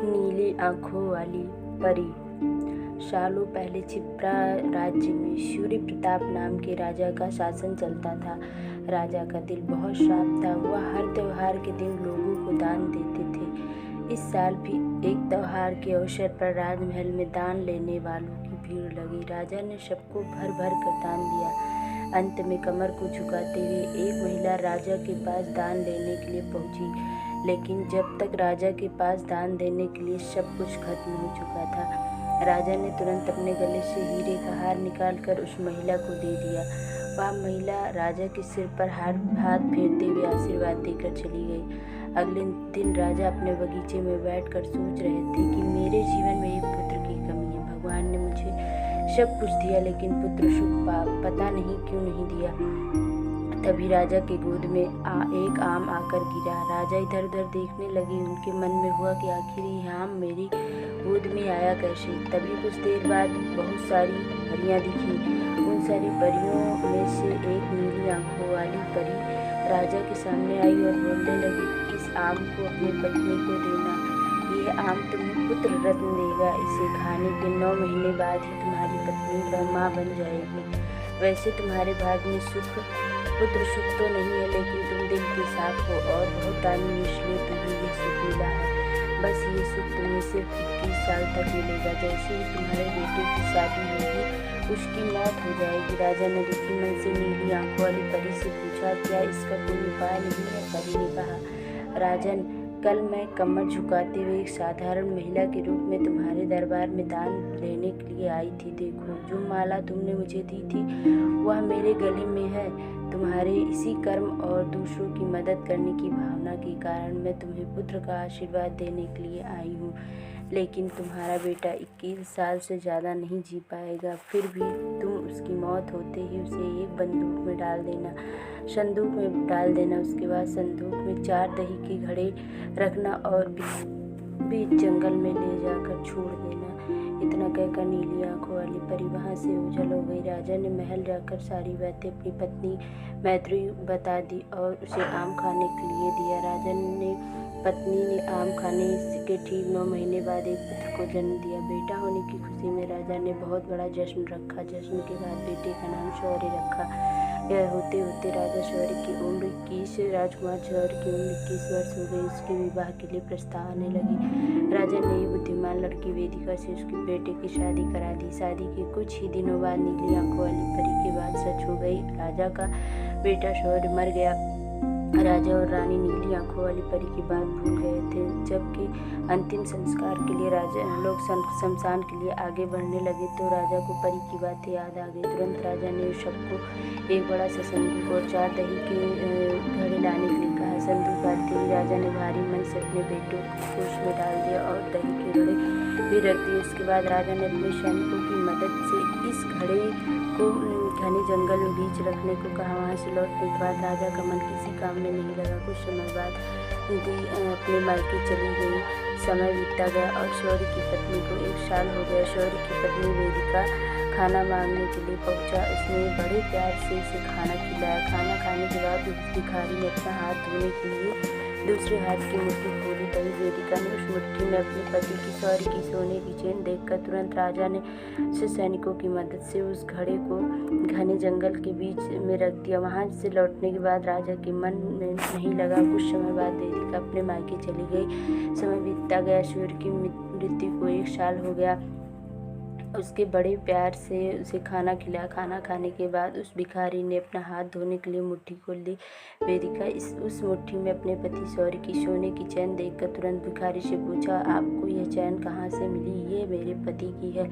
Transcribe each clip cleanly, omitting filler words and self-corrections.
नीली आंखों वाली परी। सालों पहले छिप्रा राज्य में सूर्य प्रताप नाम के राजा का शासन चलता था। राजा का दिल बहुत साफ था। वह हर त्योहार के दिन लोगों को दान देते थे। इस साल भी एक त्योहार के अवसर पर राजमहल में दान लेने वालों की भीड़ लगी। राजा ने सबको भर भर कर दान दिया। अंत में कमर को झुकाते हुए एक महिला राजा के पास दान लेने के लिए पहुंची। लेकिन जब तक राजा के पास दान देने के लिए सब कुछ खत्म हो चुका था। राजा ने तुरंत अपने गले से हीरे का हार निकालकर उस महिला को दे दिया। वह महिला राजा के सिर पर हाथ फेरते हुए आशीर्वाद देकर चली गई। अगले दिन राजा अपने बगीचे में बैठकर सोच रहे थे कि मेरे जीवन में एक पुत्र की कमी है। भगवान ने मुझे सब कुछ दिया, लेकिन पुत्र सुख पता नहीं क्यों नहीं दिया। तभी राजा के गोद में एक आम आकर गिरा। राजा इधर उधर देखने लगे। उनके मन में हुआ कि आखिर ये आम मेरी गोद में आया कैसे। तभी कुछ देर बाद बहुत सारी परियां दिखी। उन सारी परियों में से एक नीली आंखों वाली परी राजा के सामने आई और बोलने लगी, इस आम को अपनी पत्नी को देना। ये आम तुम्हें पुत्र रत्न देगा। इसे खाने के 9 महीने बाद ही तुम्हारी पत्नी माँ बन जाएगी। वैसे तुम्हारे भाग में पुत्र सुख तो नहीं है, लेकिन तुम दिल के साफ हो और बहुत दानी, इसलिए तुम्हें ये सुख मिला है। बस ये सुख तुम्हें सिर्फ 21 साल तक मिलेगा। जैसे ही तुम्हारे बेटे की शादी होगी, उसकी मौत हो जाएगी। राजा ने दुखी मन से नीली आंखों वाली परी से पूछा, क्या इसका कोई उपाय नहीं है? परी ने कहा, राजन, कल मैं कमर झुकाते हुए एक साधारण महिला के रूप में तुम्हारे दरबार में दान लेने के लिए आई थी। देखो, जो माला तुमने मुझे दी थी वह मेरे गले में है। तुम्हारे इसी कर्म और दूसरों की मदद करने की भावना के कारण मैं तुम्हें पुत्र का आशीर्वाद देने के लिए आई हूँ। लेकिन तुम्हारा बेटा 21 साल से ज़्यादा नहीं जी पाएगा। फिर भी तुम उसकी मौत होते ही उसे एक संदूक में डाल देना। उसके बाद संदूक में 4 दही के घड़े रखना और बीच जंगल में ले जाकर छोड़ देना। इतना कहकर नीली आंखों वाली परी वहाँ से ओझल हो गई। राजा ने महल जाकर सारी बातें अपनी पत्नी मैत्री बता दी और उसे आम खाने के लिए दिया। पत्नी ने आम खाने के ठीक 9 महीने बाद एक पुत्र को जन्म दिया। बेटा होने की खुशी में राजा ने बहुत बड़ा जश्न रखा। जश्न के बाद बेटे का नाम शौर्य रखा। यह होते होते राजा शौर्य की उम्र 21, राजकुमार शौर्य की उम्र 21 वर्ष हो गई। उसके विवाह के लिए प्रस्ताव आने लगे। राजा ने बुद्धिमान लड़की वेदिका से उसके बेटे की शादी करा दी। शादी के कुछ ही दिनों बाद नीली आंखों वाली परी की बात सच हो गई। राजा का बेटा शौर्य मर गया। राजा और रानी नीली आंखों वाली परी की बात भूल गए थे। जबकि अंतिम संस्कार के लिए लोग शमशान के लिए आगे बढ़ने लगे तो राजा को परी की बातें याद आ गई। तुरंत राजा ने सबको एक बड़ा सा संदूक और 4 दही के घड़े लाने के लिए कहा। संदूक आते ही राजा ने भारी मन से अपने बेटों को उसमें डाल दिया और दही के घड़े भी रख दिए। उसके बाद राजा ने अपने सैनिकों की मदद से इस घड़े को घने जंगल में बीच रखने को कहा। वहाँ से लौटने के बाद राजा का मन किसी काम में नहीं लगा। कुछ समय बाद अपने मायके चली गई। समय बीतता गया और शौर्य की पत्नी को 1 साल हो गया। शौर्य की पत्नी वेदिका खाना मांगने के लिए पहुंचा। उसने बड़े प्यार से उसे खाना खिलाया। खाना खाने के बाद उस भिखारी ने अपना हाथ धोने के लिए दूसरे हाथ की मुट्ठी खोली। तभी वेदिका ने उस मुट्ठी में अपने पति की शौर्य की सोने की चेन देखकर तुरंत राजा ने उसे सैनिकों की मदद से उस घड़े को घने जंगल के बीच में रख दिया। वहां से लौटने के बाद राजा के मन में नहीं लगा। कुछ समय बाद वेदिका अपने मायके चली गई। समय बीतता गया। शौर्य की मृत्यु को 1 साल हो गया। उसके बड़े प्यार से उसे खाना खिलाया। खाना खाने के बाद उस भिखारी ने अपना हाथ धोने के लिए मुट्ठी खोल दी। वेदिका उस मुट्ठी में अपने पति शौर्य की सोने की चैन देखकर तुरंत भिखारी से पूछा, आपको यह चैन कहाँ से मिली? ये मेरे पति की है,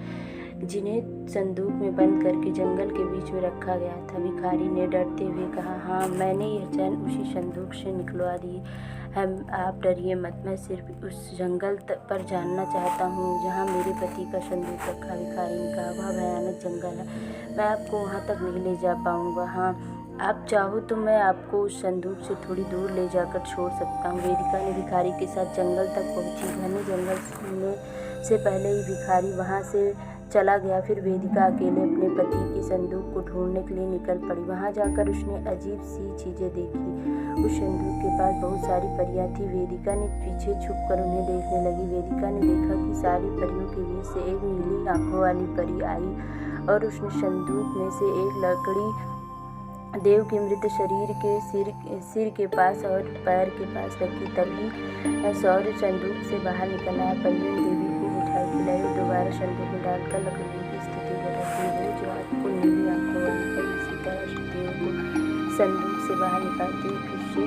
जिन्हें संदूक में बंद करके जंगल के बीच में रखा गया था। भिखारी ने डरते हुए कहा, हाँ, मैंने यह चैन उसी संदूक से निकलवा दी। आप डरिए मत, मैं सिर्फ उस जंगल पर जानना चाहता हूँ जहाँ मेरे पति का संदूक रखा। भिखारी ने कहा, वह भयानक जंगल है, मैं आपको वहाँ तक नहीं ले जा पाऊँगा। हाँ, आप चाहो तो मैं आपको उस संदूक से थोड़ी दूर ले जाकर छोड़ सकता हूँ। वेदिका ने भिखारी के साथ जंगल तक पहुँची। घने जंगल में से पहले ही भिखारी वहाँ से चला गया। फिर वेदिका अकेले अपने पति के संदूक को ढूंढने के लिए निकल पड़ी। वहां जाकर उसने अजीब सी चीजें देखी। उस संदूक के पास बहुत सारी परियां थी। वेदिका ने पीछे छुपकर उन्हें देखने लगी। वेदिका ने सारी परियों के बीच से एक नीली आंखों वाली परी आई और उसने संदूक में से एक लकड़ी देव के मृत शरीर के सिर के पास और पैर के पास रखी। तभी सौर्य संदूक से बाहर निकल आया। परियों ने देवी को मिठाई खिलाई और दोबारा संदूक में डालकर लकड़ियों की स्थिति बदल दी। जो आपको नीली आंखों वाली परी इसी तरह देव को संदूक से बाहर निकालते हुए फिर से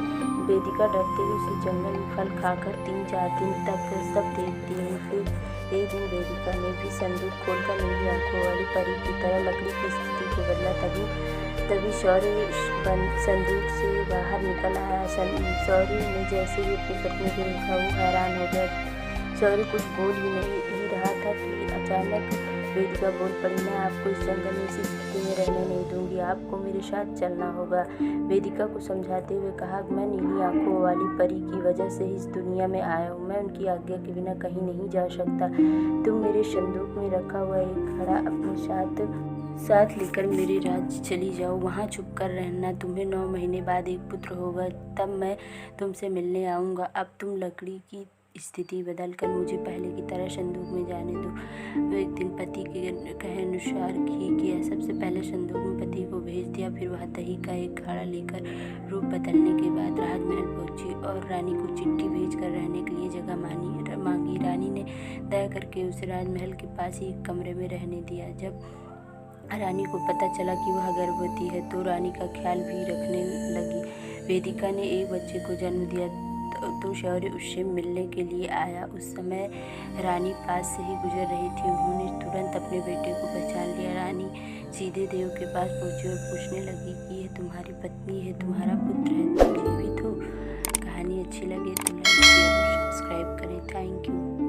वेदिका डरते हुए उसी जंगल में फल खाकर 3-4 दिन तक सब देखती रही। फिर एक दिन वेदिका ने भी संदूक खोलकर नीली आंखों वाली परी की तरह लकड़ी की स्थिति को बदला। तभी शौर्य संदूक से बाहर निकल आया। शौर्य ने जैसे ही अपनी पत्नी को देखा वो हैरान हो गया। शौर्य कुछ बोल ही नहीं रहा था कि अचानक वेदिका बोल पड़ी, मैं आपको इस जंगल में इसी स्थिति में रहने नहीं दूंगी, आपको मेरे साथ चलना होगा। वेदिका को समझाते हुए कहा, मैं नीली आंखों वाली परी की वजह से इस दुनिया में आया हूँ, मैं उनकी आज्ञा के बिना कहीं नहीं जा सकता। तुम मेरे संदूक में रखा हुआ एक घड़ा अपने साथ लेकर मेरे राज्य चली जाओ, वहाँ छुप कर रहना। तुम्हें 9 महीने बाद एक पुत्र होगा, तब मैं तुमसे मिलने आऊँगा। अब तुम लकड़ी की स्थिति बदलकर मुझे पहले की तरह संदूक में जाने दो। वो एक दिन पति के कहे अनुसार ही किया। सबसे पहले संदूक में पति को भेज दिया, फिर वह दही का एक घड़ा लेकर रूप बदलने के बाद राजमहल पहुंची और रानी को चिट्ठी भेजकर रहने के लिए जगह मांगी। रानी ने दया करके उसे राजमहल के पास ही एक कमरे में रहने दिया। जब रानी को पता चला कि वह गर्भवती है तो रानी का ख्याल भी रखने लगी। वेदिका ने एक बच्चे को जन्म दिया तो शौर्य उससे मिलने के लिए आया। उस समय रानी पास से ही गुजर रही थी। उन्होंने तुरंत अपने बेटे को पहचान लिया। रानी सीधे देव के पास पहुंची और पूछने लगी कि यह तुम्हारी पत्नी है, तुम्हारा पुत्र है, तुम जीवित हो? कहानी अच्छी लगे तो लाइक शेयर और सब्सक्राइब करें। Thank you.